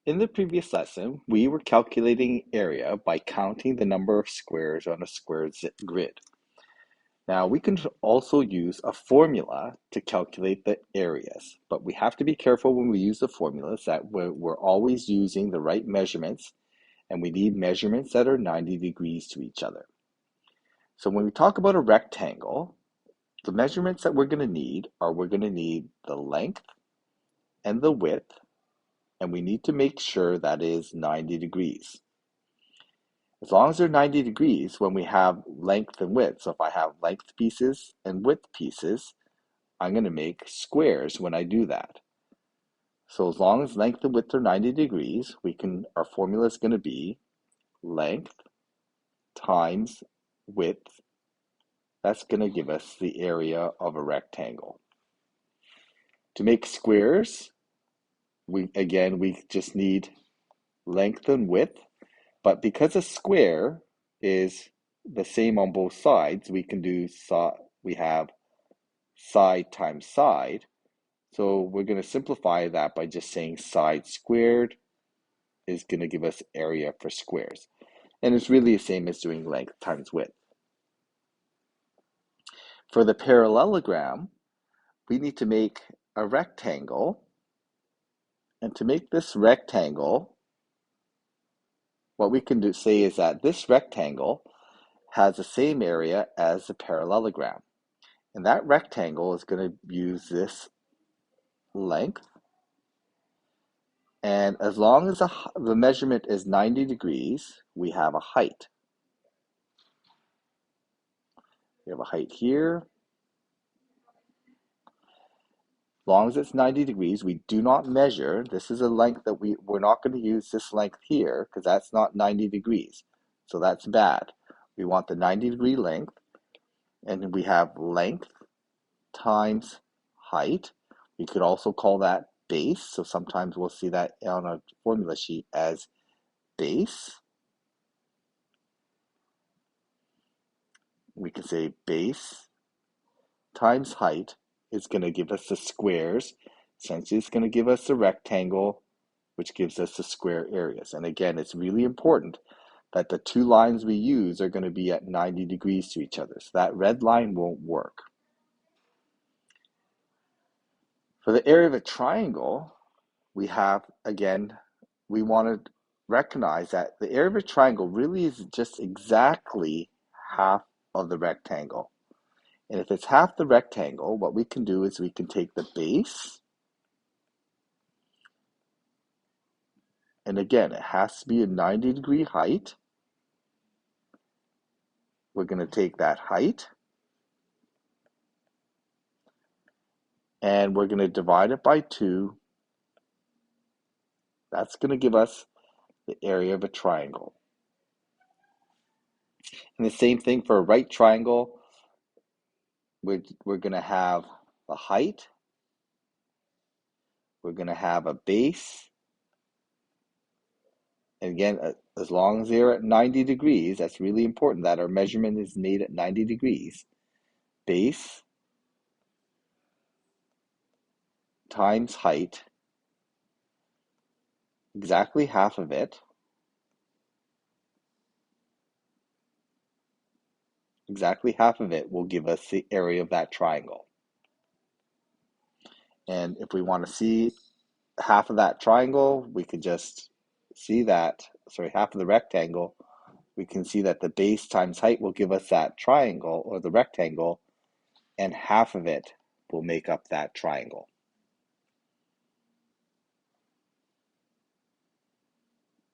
In the previous lesson, we were calculating area by counting the number of squares on a square grid. Now, we can also use a formula to calculate the areas, but we have to be careful when we use the formulas that we're always using the right measurements, and we need measurements that are 90 degrees to each other. So when we talk about a rectangle, the measurements that we're going to need are we're going to need the length and the width, and we need to make sure that is 90 degrees. As long as they're 90 degrees when we have length and width, so if I have length pieces and width pieces, I'm going to make squares when I do that. So as long as length and width are 90 degrees, our formula is going to be length times width. That's going to give us the area of a rectangle. To make squares, we just need length and width, but because a square is the same on both sides, we have side times side. So we're going to simplify that by just saying side squared is going to give us area for squares. And it's really the same as doing length times width. For the parallelogram, we need to make a rectangle. And to make this rectangle, what we can say is that this rectangle has the same area as the parallelogram. And that rectangle is going to use this length. And as long as the measurement is 90 degrees, we have a height. We have a height here. As long as it's 90 degrees, we do not measure. This is a length that we're not going to use this length here because that's not 90 degrees. So that's bad. We want the 90-degree length, and we have length times height. We could also call that base. So sometimes we'll see that on a formula sheet as base. We can say base times height is going to give us the squares. Essentially, it's going to give us the rectangle, which gives us the square areas. And again, it's really important that the two lines we use are going to be at 90 degrees to each other. So that red line won't work. For the area of a triangle, we want to recognize that the area of a triangle really is just exactly half of the rectangle. And if it's half the rectangle, what we can do is we can take the base, and again, it has to be a 90-degree height. We're going to take that height, and we're going to divide it by 2. That's going to give us the area of a triangle. And the same thing for a right triangle. We're going to have the height. We're going to have a base. And again, as long as they're at 90 degrees, that's really important that our measurement is made at 90 degrees. Base times height, exactly half of it. Exactly half of it will give us the area of that triangle. And if we want to see half of that triangle, we could just see that, half of the rectangle, we can see that the base times height will give us that triangle or the rectangle, and half of it will make up that triangle.